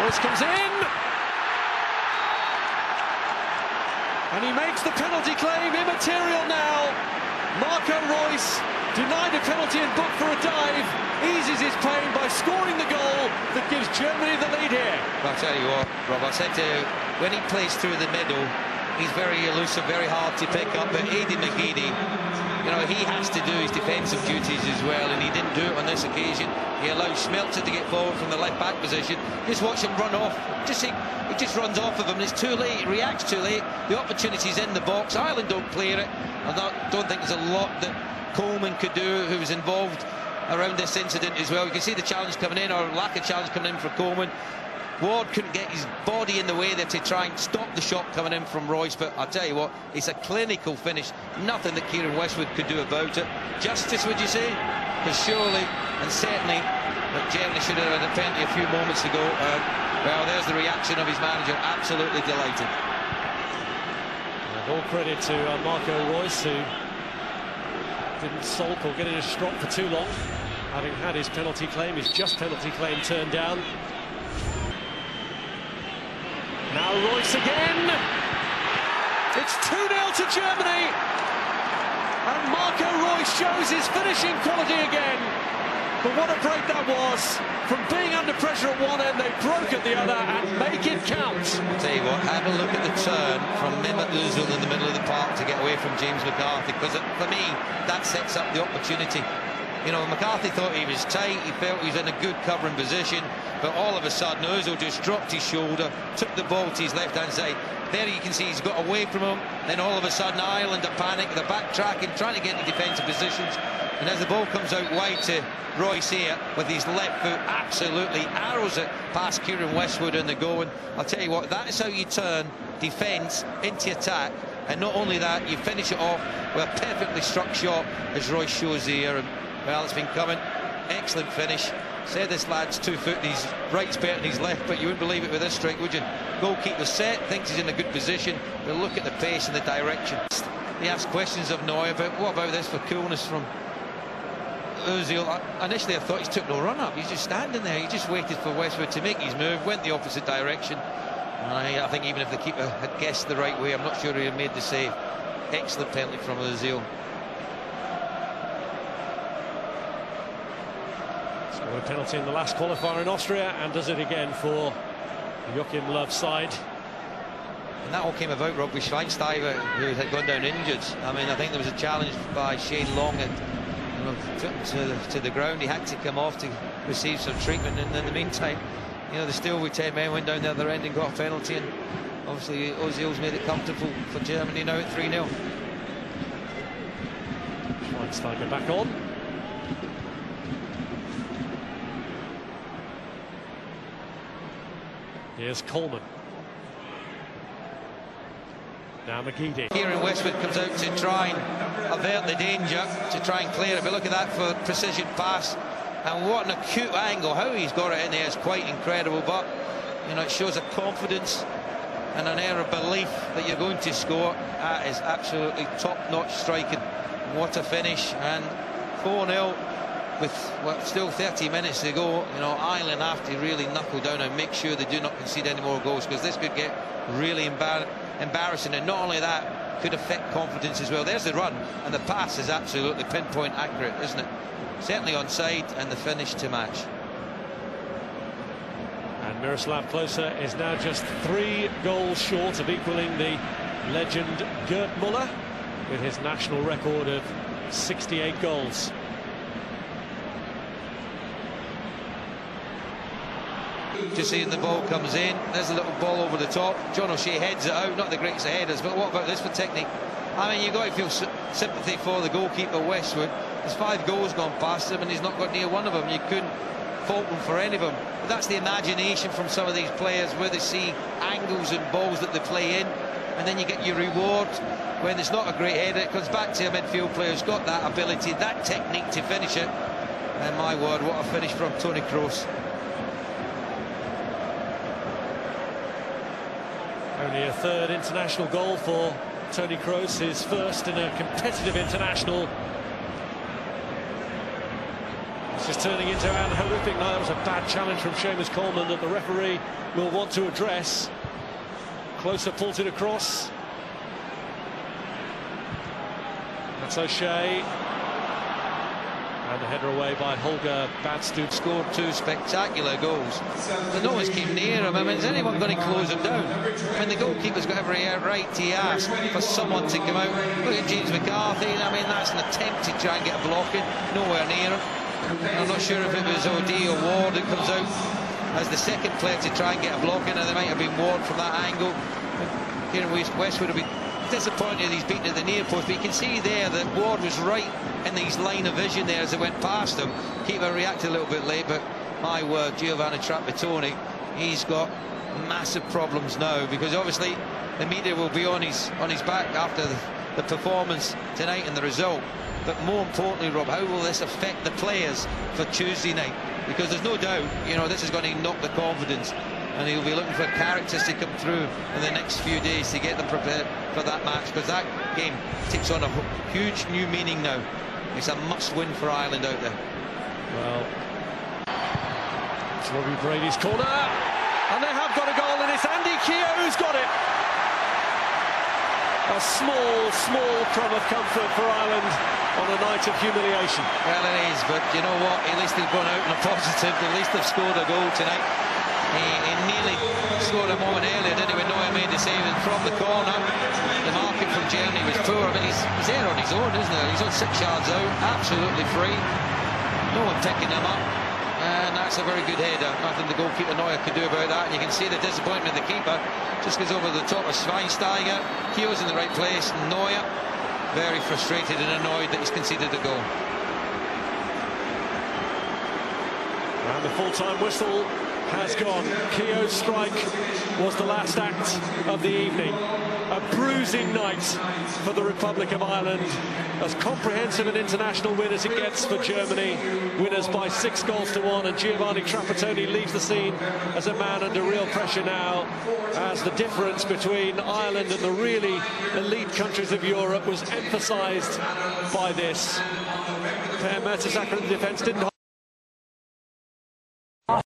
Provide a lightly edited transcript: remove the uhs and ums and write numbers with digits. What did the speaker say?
Reus comes in. And he makes the penalty claim immaterial now. Reus, denied a penalty and booked for a dive, eases his pain by scoring the goal that gives Germany the lead here. I'll tell you what, Rob, I said to you, when he plays through the middle, he's very elusive, very hard to pick up. But Aidan McGeady, you know, he has to do his defensive duties as well, and he didn't do it on this occasion. He allowed Schmelzer to get forward from the left-back position. Just watch him run off. He just runs off of him, and it's too late. He reacts too late. The opportunity's in the box. Ireland don't clear it. I don't think there's a lot that Coleman could do, who was involved around this incident as well. You can see the challenge coming in, or lack of challenge coming in for Coleman. Ward couldn't get his body in the way there to try and stop the shot coming in from Reus, but I'll tell you what, it's a clinical finish. Nothing that Kieran Westwood could do about it. Justice, would you say? Because surely and certainly that Germany should have had a penalty a few moments ago. Well, there's the reaction of his manager. Absolutely delighted. And all credit to Reus, who didn't sulk or get in a strop for too long, having had his penalty claim, his just penalty claim, turned down. Now Reus again. It's 2-0 to Germany. And Reus shows his finishing quality again. But what a break that was. From being under pressure at one end, they broke at the other and make it count. I'll tell you what, have a look at the turn from Mesut Özil in the middle of the park to get away from James McCarthy, because for me, that sets up the opportunity. You know, McCarthy thought he was tight, he felt he was in a good covering position, but all of a sudden Özil just dropped his shoulder, took the ball to his left-hand side. There you can see he's got away from him, then all of a sudden Ireland are panic, they're backtracking, trying to get into defensive positions, and as the ball comes out wide to Reus here, with his left foot, absolutely arrows it past Kieran Westwood in the goal. And I'll tell you what, that is how you turn defence into attack, and not only that, you finish it off with a perfectly struck shot, as Reus shows here. And well, it's been coming. Excellent finish. Said this lad's 2 foot, his right's better than his left, but you wouldn't believe it with this strike, would you? Goalkeeper set, thinks he's in a good position, but look at the pace and the direction. He asks questions of Neuer, but what about this for coolness from Özil? Initially I thought he took no run up, he's just standing there, he just waited for Westwood to make his move, went the opposite direction. And I think even if the keeper had guessed the right way, I'm not sure he had made the save. Excellent penalty from Özil. Scored a penalty in the last qualifier in Austria and does it again for Joachim Löw's side. And that all came about, Rob, with Schweinsteiger, who had gone down injured. I mean, I think there was a challenge by Shane Long and took him to the ground. He had to come off to receive some treatment, and in the meantime, you know, the still with 10 men went down the other end and got a penalty, and obviously Ozil's made it comfortable for Germany now at 3-0. Schweinsteiger back on. Here's Coleman. Now McGeady. Kieran Westwood comes out to try and avert the danger, to try and clear it. But look at that for precision pass. And what an acute angle. How he's got it in there is quite incredible. But, you know, it shows a confidence and an air of belief that you're going to score. That is absolutely top-notch striking. What a finish. And 4-0 with still 30 minutes to go. You know, Ireland have to really knuckle down and make sure they do not concede any more goals, because this could get really embarrassing, and not only that, could affect confidence as well. There's the run, and the pass is absolutely pinpoint accurate, isn't it? Certainly onside, and the finish to match. And Miroslav Klose is now just 3 goals short of equaling the legend Gerd Müller with his national record of 68 goals. Just seeing the ball comes in, there's a little ball over the top. John O'Shea heads it out, not the greatest of headers, but what about this for technique? I mean, you've got to feel sympathy for the goalkeeper Westwood. There's 5 goals gone past him and he's not got near one of them. You couldn't fault him for any of them. But that's the imagination from some of these players, where they see angles and balls that they play in, and then you get your reward when it's not a great header. It comes back to a midfield player who's got that ability, that technique to finish it. And my word, what a finish from Toni Kroos. Only a 3rd international goal for Toni Kroos, his first in a competitive international. This is turning into an horrific night. That was a bad challenge from Seamus Coleman that the referee will want to address. Closer pulled it across. That's O'Shea. And the header away by Holger Badstup. Scored 2 spectacular goals. But no one's came near him. I mean, is anyone going to close him down? I mean, the goalkeeper's got every right to ask for someone to come out. Look at James McCarthy. I mean, that's an attempt to try and get a blocking. Nowhere near him. I'm not sure if it was OD or Ward that comes out as the second player to try and get a blocking, and there might have been Ward from that angle. Here West would have been disappointed he's beaten at the near post, but you can see there that Ward was right in his line of vision there as it went past him. Keeper reacted a little bit late, but my word, Giovanni Trapattoni, he's got massive problems now, because obviously the media will be on his back after the performance tonight and the result. But more importantly, Rob, how will this affect the players for Tuesday night? Because there's no doubt, you know, this is going to knock the confidence, and he'll be looking for characters to come through in the next few days to get them prepared for that match, because that game takes on a huge new meaning now. It's a must-win for Ireland out there. Well, it's Robbie Brady's corner, and they have got a goal, and it's Andy Keogh who's got it. A small crumb of comfort for Ireland on a night of humiliation. Well, it is, but you know what? At least they've gone out in a positive. At least they've scored a goal tonight. He nearly scored a moment earlier, didn't he? When Neuer made the save, and from the corner, the marking from Germany was poor. I mean, he's there on his own, isn't he? He's on 6 yards out, absolutely free. No one picking him up. And that's a very good header. Nothing the goalkeeper Neuer could do about that. And you can see the disappointment of the keeper. Just goes over the top of Schweinsteiger. Keogh's in the right place. Neuer very frustrated and annoyed that he's conceded a goal. And the full-time whistle has gone. Keogh's strike was the last act of the evening. A bruising night for the Republic of Ireland. As comprehensive an international win as it gets for Germany. Winners by 6-1, and Giovanni Trapattoni leaves the scene as a man under real pressure now, as the difference between Ireland and the really elite countries of Europe was emphasised by this. Per Mertesacker in the defence didn't